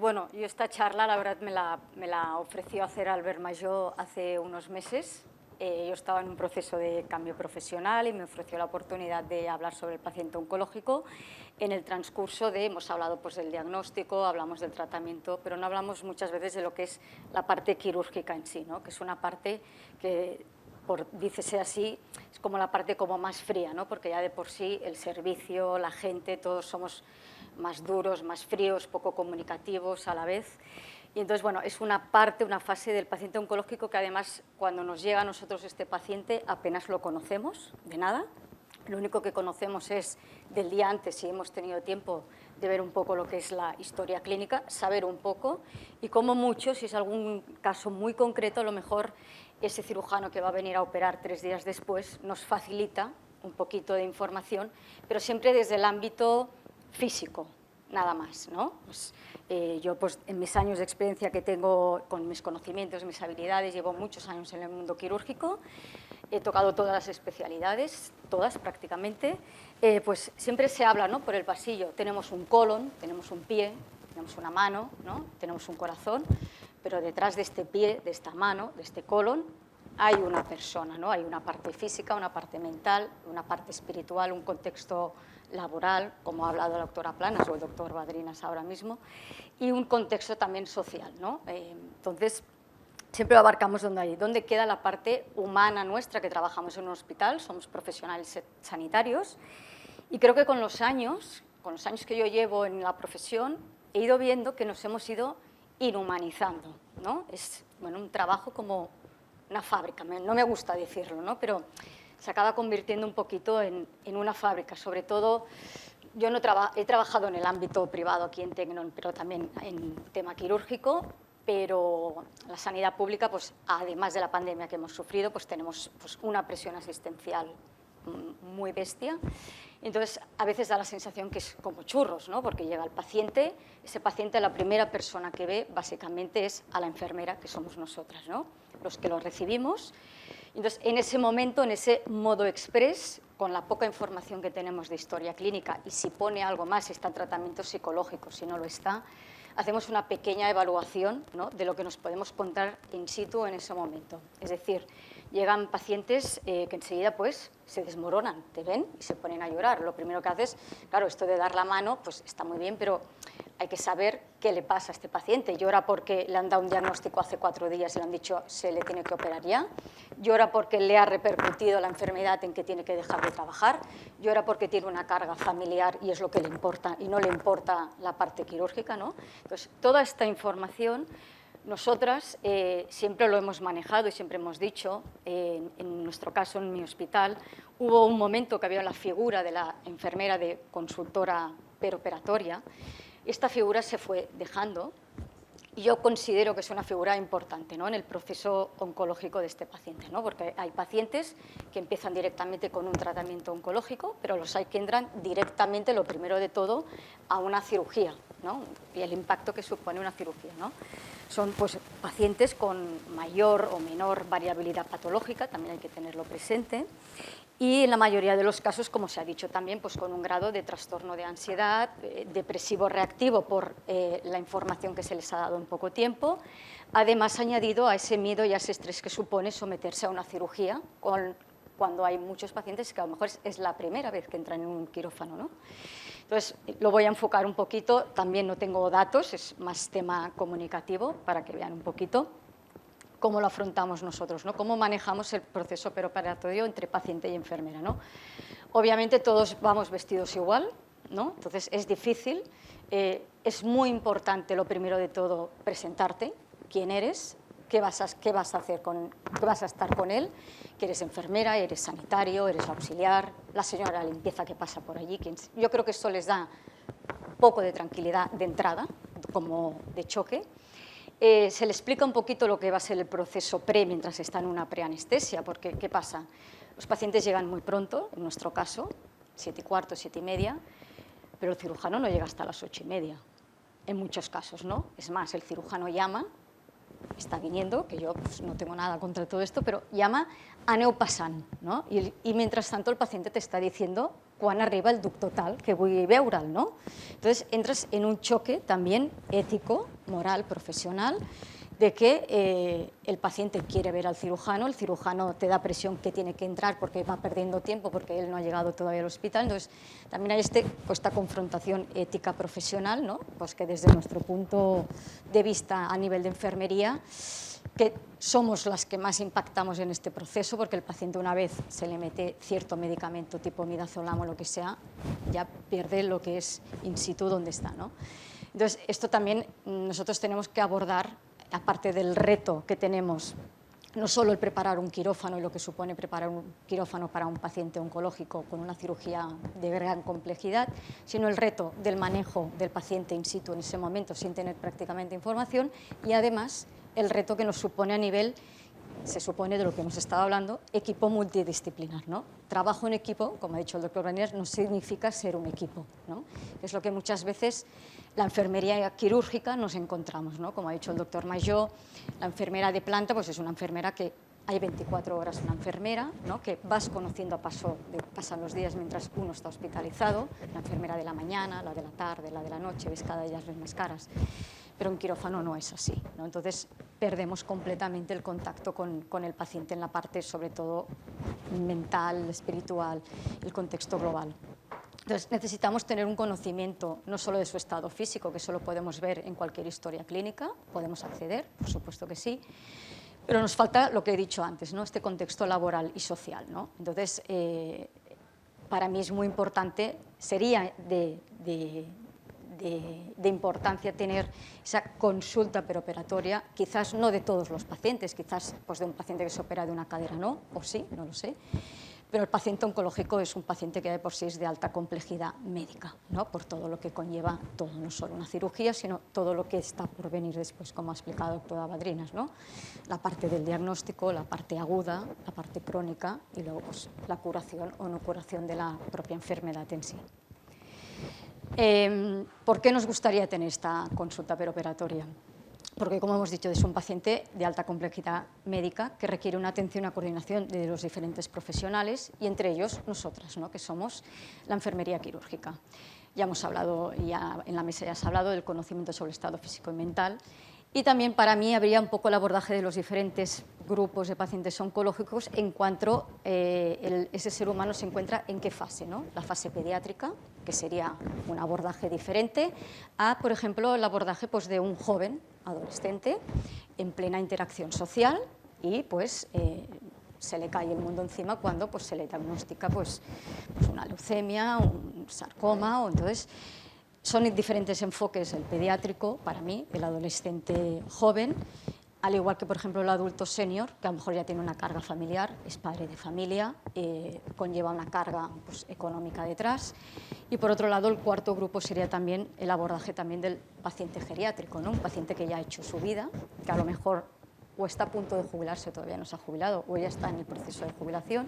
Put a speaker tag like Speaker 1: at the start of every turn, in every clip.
Speaker 1: Bueno, yo esta charla, la verdad, me la ofreció hacer Albert Majó hace unos meses. Yo estaba en un proceso de cambio profesional y me ofreció la oportunidad de hablar sobre el paciente oncológico. En el transcurso hemos hablado pues, del diagnóstico, hablamos del tratamiento, pero no hablamos muchas veces de lo que es la parte quirúrgica en sí, ¿no? Que es una parte que, dícese así, es como la parte como más fría, ¿no? Porque ya de por sí el servicio, la gente, todos somos más duros, más fríos, poco comunicativos a la vez. Y entonces, bueno, es una parte, una fase del paciente oncológico que además cuando nos llega a nosotros este paciente apenas lo conocemos, de nada. Lo único que conocemos es del día antes, si hemos tenido tiempo de ver un poco lo que es la historia clínica, saber un poco y como mucho, si es algún caso muy concreto, a lo mejor ese cirujano que va a venir a operar 3 días después nos facilita un poquito de información, pero siempre desde el ámbito físico, nada más, ¿no? Pues, yo pues, en mis años de experiencia que tengo con mis conocimientos, mis habilidades, llevo muchos años en el mundo quirúrgico, he tocado todas las especialidades, todas prácticamente, pues siempre se habla, ¿no? Por el pasillo, tenemos un colon, tenemos un pie, tenemos una mano, ¿no? Tenemos un corazón, pero detrás de este pie, de esta mano, de este colon, hay una persona, ¿no? Hay una parte física, una parte mental, una parte espiritual, un contexto laboral, como ha hablado la doctora Planas o el doctor Badrinas ahora mismo, y un contexto también social, ¿no? Entonces, siempre lo abarcamos donde queda la parte humana nuestra, que trabajamos en un hospital, somos profesionales sanitarios, y creo que con los años que yo llevo en la profesión, he ido viendo que nos hemos ido inhumanizando, ¿no? Es, bueno, un trabajo como una fábrica, no me gusta decirlo, ¿no? Pero se acaba convirtiendo un poquito en una fábrica. Sobre todo, yo no he trabajado en el ámbito privado aquí en Tecnon, pero también en tema quirúrgico, pero la sanidad pública, pues, además de la pandemia que hemos sufrido, pues tenemos pues, una presión asistencial muy bestia. Entonces, a veces da la sensación que es como churros, ¿no? Porque llega el paciente, ese paciente la primera persona que ve básicamente es a la enfermera, que somos nosotras, ¿no? Los que lo recibimos. Entonces, en ese momento, en ese modo express, con la poca información que tenemos de historia clínica y si pone algo más, si está en tratamiento psicológico, si no lo está, hacemos una pequeña evaluación, ¿no? De lo que nos podemos contar in situ en ese momento. Es decir, llegan pacientes que enseguida pues, se desmoronan, te ven y se ponen a llorar. Lo primero que haces, claro, esto de dar la mano pues, está muy bien, pero hay que saber qué le pasa a este paciente. Llora porque le han dado un diagnóstico hace 4 días y le han dicho se le tiene que operar ya. Llora porque le ha repercutido la enfermedad en que tiene que dejar de trabajar. Llora porque tiene una carga familiar y es lo que le importa y no le importa la parte quirúrgica, ¿no? Entonces, toda esta información nosotras siempre lo hemos manejado y siempre hemos dicho, en nuestro caso en mi hospital, hubo un momento que había la figura de la enfermera de consultora peroperatoria. Esta figura se fue dejando y yo considero que es una figura importante, ¿no? En el proceso oncológico de este paciente, ¿no? Porque hay pacientes que empiezan directamente con un tratamiento oncológico, pero los hay que entran directamente, lo primero de todo, a una cirugía, ¿no? Y el impacto que supone una cirugía, ¿no? Son pues, pacientes con mayor o menor variabilidad patológica, también hay que tenerlo presente, y en la mayoría de los casos, como se ha dicho también, pues con un grado de trastorno de ansiedad, depresivo reactivo por la información que se les ha dado en poco tiempo, además añadido a ese miedo y a ese estrés que supone someterse a una cirugía, cuando hay muchos pacientes que a lo mejor es la primera vez que entran en un quirófano, ¿no? Entonces, lo voy a enfocar un poquito, también no tengo datos, es más tema comunicativo, para que vean un poquito cómo lo afrontamos nosotros, ¿no? Cómo manejamos el proceso peroperatorio entre paciente y enfermera, ¿no? Obviamente todos vamos vestidos igual, ¿no? Entonces es difícil, es muy importante lo primero de todo presentarte, quién eres, qué vas a hacer qué vas a estar con él, que eres enfermera, eres sanitario, eres auxiliar, la señora de limpieza que pasa por allí. Yo creo que esto les da un poco de tranquilidad de entrada, como de choque. Se le explica un poquito lo que va a ser el proceso mientras está en una preanestesia, porque ¿qué pasa? Los pacientes llegan muy pronto, en nuestro caso, 7:15, 7:30, pero el cirujano no llega hasta las 8:30, en muchos casos, ¿no? Es más, el cirujano llama, está viniendo, que yo pues, no tengo nada contra todo esto, pero llama aneu passant, no? I mientras tanto el paciente te está diciendo quan arriba el doctor tal, que vull veure'l, no? Entonces entras en un choque también ético, moral, profesional, de que el paciente quiere ver al cirujano, el cirujano te da presión que tiene que entrar porque va perdiendo tiempo, porque él no ha llegado todavía al hospital. Entonces también hay esta confrontación ética profesional, ¿no? Pues que desde nuestro punto de vista a nivel de enfermería, que somos las que más impactamos en este proceso, porque el paciente, una vez se le mete cierto medicamento tipo midazolam o lo que sea, ya pierde lo que es in situ donde está, ¿no? Entonces esto también nosotros tenemos que abordar, aparte del reto que tenemos, no solo el preparar un quirófano y lo que supone preparar un quirófano para un paciente oncológico con una cirugía de gran complejidad, sino el reto del manejo del paciente in situ en ese momento sin tener prácticamente información, y además el reto que nos supone a nivel, se supone, de lo que hemos estado hablando, equipo multidisciplinar, ¿no? Trabajo en equipo, como ha dicho el doctor Barinas, no significa ser un equipo, ¿no? Es lo que muchas veces la enfermería quirúrgica nos encontramos, ¿no? Como ha dicho el doctor Majó, la enfermera de planta pues es una enfermera que hay 24 horas una enfermera, ¿no? Que vas conociendo a paso, pasan los días mientras uno está hospitalizado, la enfermera de la mañana, la de la tarde, la de la noche, ves cada día las mismas caras. Pero en quirófano no es así, ¿no? Entonces perdemos completamente el contacto con el paciente en la parte, sobre todo, mental, espiritual, el contexto global. Entonces necesitamos tener un conocimiento no solo de su estado físico, que eso lo podemos ver en cualquier historia clínica, podemos acceder, por supuesto que sí, pero nos falta lo que he dicho antes, ¿no? Este contexto laboral y social, ¿no? Entonces, para mí es muy importante, sería de importancia tener esa consulta preoperatoria, quizás no de todos los pacientes, quizás pues de un paciente que se opera de una cadera no, o sí, no lo sé, pero el paciente oncológico es un paciente que de por sí es de alta complejidad médica, ¿no? Por todo lo que conlleva todo, no solo una cirugía, sino todo lo que está por venir después, como ha explicado la doctora Badrinas, ¿no? La parte del diagnóstico, la parte aguda, la parte crónica y luego pues, la curación o no curación de la propia enfermedad en sí. ¿Por qué nos gustaría tener esta consulta preoperatoria? Porque, como hemos dicho, es un paciente de alta complejidad médica que requiere una atención y una coordinación de los diferentes profesionales y entre ellos nosotras, ¿no? Que somos la enfermería quirúrgica. Ya hemos hablado, ya en la mesa ya se ha hablado del conocimiento sobre el estado físico y mental, y también para mí habría un poco el abordaje de los diferentes grupos de pacientes oncológicos en cuanto ese ser humano se encuentra en qué fase, ¿no? La fase pediátrica, que sería un abordaje diferente, a, por ejemplo, el abordaje pues, de un joven adolescente en plena interacción social y pues se le cae el mundo encima cuando pues, se le diagnostica pues una leucemia, un sarcoma, o entonces son diferentes enfoques, el pediátrico para mí, el adolescente joven, al igual que por ejemplo el adulto senior, que a lo mejor ya tiene una carga familiar, es padre de familia, conlleva una carga pues, económica detrás. Y por otro lado el cuarto grupo sería también el abordaje también del paciente geriátrico, ¿no? Un paciente que ya ha hecho su vida, que a lo mejor o está a punto de jubilarse, todavía no se ha jubilado, o ya está en el proceso de jubilación,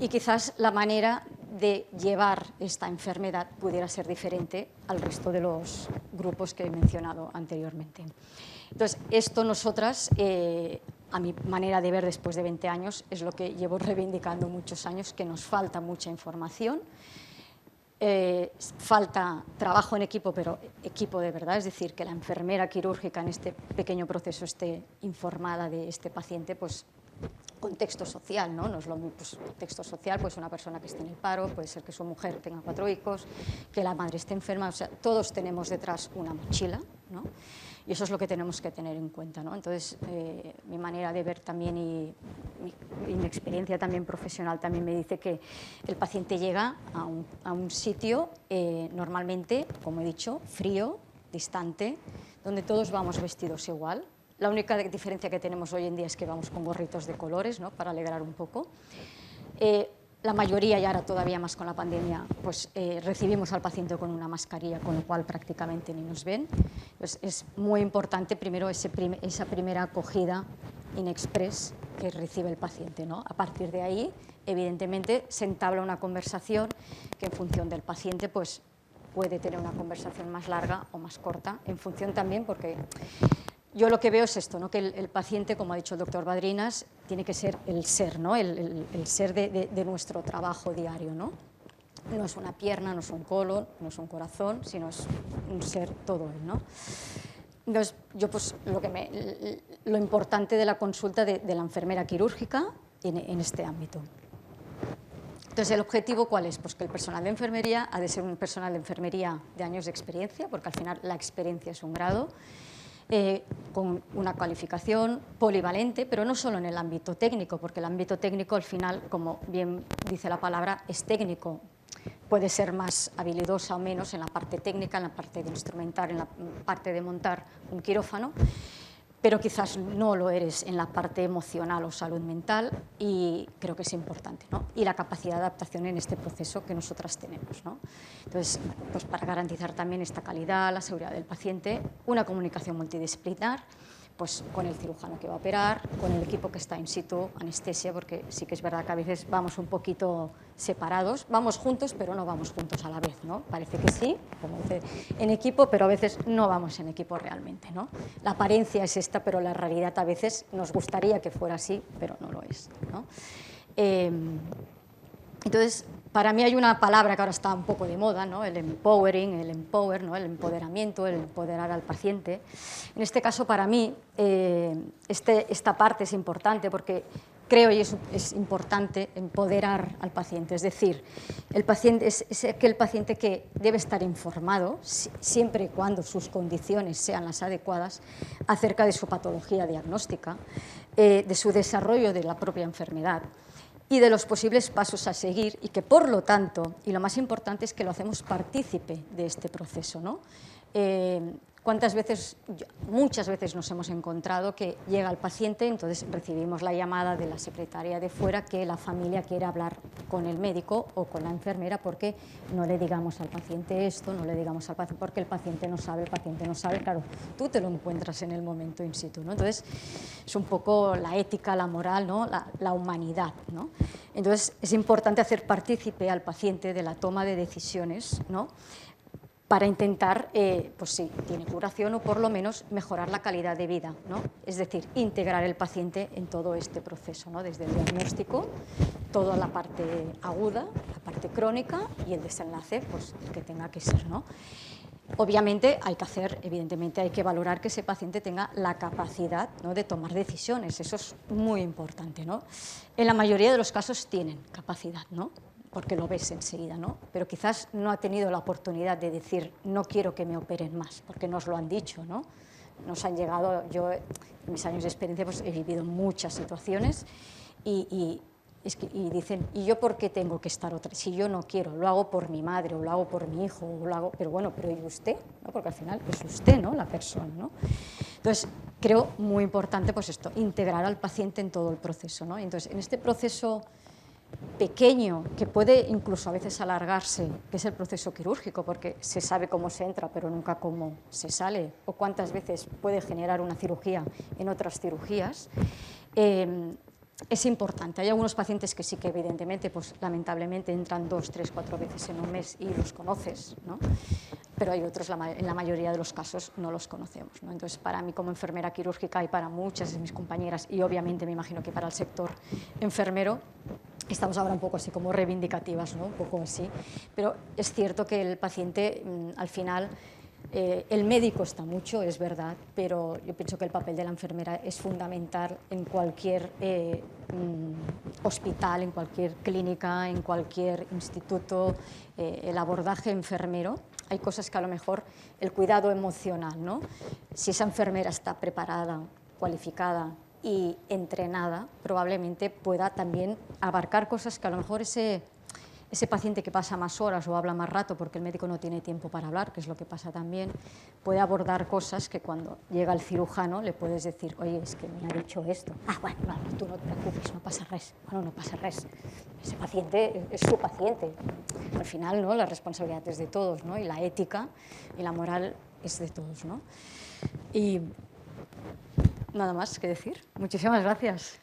Speaker 1: y quizás la manera de llevar esta enfermedad pudiera ser diferente al resto de los grupos que he mencionado anteriormente. Entonces, esto nosotras, a mi manera de ver después de 20 años, es lo que llevo reivindicando muchos años, que nos falta mucha información, falta trabajo en equipo, pero equipo de verdad, es decir, que la enfermera quirúrgica en este pequeño proceso esté informada de este paciente, pues contexto social, ¿no? No es lo mismo, pues, contexto social, pues una persona que esté en el paro, puede ser que su mujer tenga 4 hijos, que la madre esté enferma, o sea, todos tenemos detrás una mochila, ¿no? Y eso es lo que tenemos que tener en cuenta, ¿no? Entonces, mi manera de ver también y mi experiencia también profesional también me dice que el paciente llega a un sitio normalmente, como he dicho, frío, distante, donde todos vamos vestidos igual. La única diferencia que tenemos hoy en día es que vamos con gorritos de colores, ¿no? Para alegrar un poco. La mayoría, y ahora todavía más con la pandemia, pues recibimos al paciente con una mascarilla, con lo cual prácticamente ni nos ven. Pues es muy importante primero esa primera acogida in express que recibe el paciente, ¿no? A partir de ahí, evidentemente, se entabla una conversación que en función del paciente pues, puede tener una conversación más larga o más corta, en función también porque yo lo que veo es esto, ¿no? Que el paciente, como ha dicho el doctor Badrinas, tiene que ser el ser, ¿no? El ser de nuestro trabajo diario, ¿no? no es una pierna, no es un colon, no es un corazón, sino es un ser todo él, ¿no? Entonces, yo pues lo importante de la consulta de la enfermera quirúrgica en este ámbito. Entonces, ¿el objetivo cuál es? Pues que el personal de enfermería ha de ser un personal de enfermería de años de experiencia, porque al final la experiencia es un grado, con una cualificación polivalente, pero no solo en el ámbito técnico, porque el ámbito técnico al final, como bien dice la palabra, es técnico. Puede ser más habilidosa o menos en la parte técnica, en la parte de instrumentar, en la parte de montar un quirófano, pero quizás no lo eres en la parte emocional o salud mental, y creo que es importante, ¿no? Y la capacidad de adaptación en este proceso que nosotras tenemos, ¿no? Entonces, pues para garantizar también esta calidad, la seguridad del paciente, una comunicación multidisciplinar, pues con el cirujano que va a operar, con el equipo que está in situ, anestesia, porque sí que es verdad que a veces vamos un poquito separados, vamos juntos, pero no vamos juntos a la vez, ¿no? Parece que sí, como dice, en equipo, pero a veces no vamos en equipo realmente, ¿no? La apariencia es esta, pero la realidad a veces nos gustaría que fuera así, pero no lo es, ¿no? Entonces, para mí hay una palabra que ahora está un poco de moda, ¿no? El empowering, el empower, ¿no? El empoderamiento, el empoderar al paciente. En este caso, para mí, esta parte es importante porque creo y es importante empoderar al paciente. Es decir, el paciente es aquel paciente que debe estar informado, siempre y cuando sus condiciones sean las adecuadas, acerca de su patología diagnóstica, de su desarrollo de la propia enfermedad y de los posibles pasos a seguir, y que por lo tanto, y lo más importante es que lo hacemos partícipe de este proceso, ¿no? ¿Cuántas veces? Muchas veces nos hemos encontrado que llega el paciente, entonces recibimos la llamada de la secretaria de fuera que la familia quiere hablar con el médico o con la enfermera porque no le digamos al paciente esto, no le digamos al paciente, porque el paciente no sabe, claro, tú te lo encuentras en el momento in situ, ¿no? Entonces es un poco la ética, la moral, ¿no? la humanidad, ¿no? Entonces es importante hacer partícipe al paciente de la toma de decisiones, ¿no? Para intentar, pues si tiene curación o por lo menos mejorar la calidad de vida, ¿no? Es decir, integrar el paciente en todo este proceso, ¿no? Desde el diagnóstico, toda la parte aguda, la parte crónica y el desenlace, pues el que tenga que ser, ¿no? Obviamente evidentemente hay que valorar que ese paciente tenga la capacidad, ¿no? De tomar decisiones, eso es muy importante, ¿no? En la mayoría de los casos tienen capacidad, ¿no? Porque lo ves enseguida, ¿no? Pero quizás no ha tenido la oportunidad de decir no quiero que me operen más, porque nos lo han dicho, ¿no? Nos han llegado, yo en mis años de experiencia pues he vivido muchas situaciones y dicen, ¿y yo por qué tengo que estar otra? Si yo no quiero, lo hago por mi madre o lo hago por mi hijo, o lo hago, pero bueno, pero ¿y usted? ¿No? Porque al final es usted, ¿no? La persona, ¿no? Entonces, creo muy importante pues esto, integrar al paciente en todo el proceso, ¿no? Entonces, en este proceso pequeño, que puede incluso a veces alargarse, que es el proceso quirúrgico, porque se sabe cómo se entra, pero nunca cómo se sale, o cuántas veces puede generar una cirugía en otras cirugías, es importante. Hay algunos pacientes que sí que evidentemente, pues lamentablemente entran 2, 3, 4 veces en un mes y los conoces, ¿no? Pero hay otros, en la mayoría de los casos, no los conocemos, ¿no? Entonces, para mí como enfermera quirúrgica y para muchas de mis compañeras, y obviamente me imagino que para el sector enfermero, estamos ahora un poco así como reivindicativas, ¿no? Un poco así, pero es cierto que el paciente al final, el médico está mucho, es verdad, pero yo pienso que el papel de la enfermera es fundamental en cualquier hospital, en cualquier clínica, en cualquier instituto, el abordaje enfermero. Hay cosas que a lo mejor el cuidado emocional, ¿no? Si esa enfermera está preparada, cualificada y entrenada, probablemente pueda también abarcar cosas que a lo mejor ese paciente que pasa más horas o habla más rato porque el médico no tiene tiempo para hablar, que es lo que pasa también, puede abordar cosas que cuando llega el cirujano le puedes decir, oye, es que me ha dicho esto. Ah, bueno, no, tú no te preocupes, no pasa res. Bueno, no pasa res. Ese paciente es su paciente. Al final, ¿no? La responsabilidad es de todos, ¿no? Y la ética y la moral es de todos, ¿no? Y nada más que decir. Muchísimas gracias.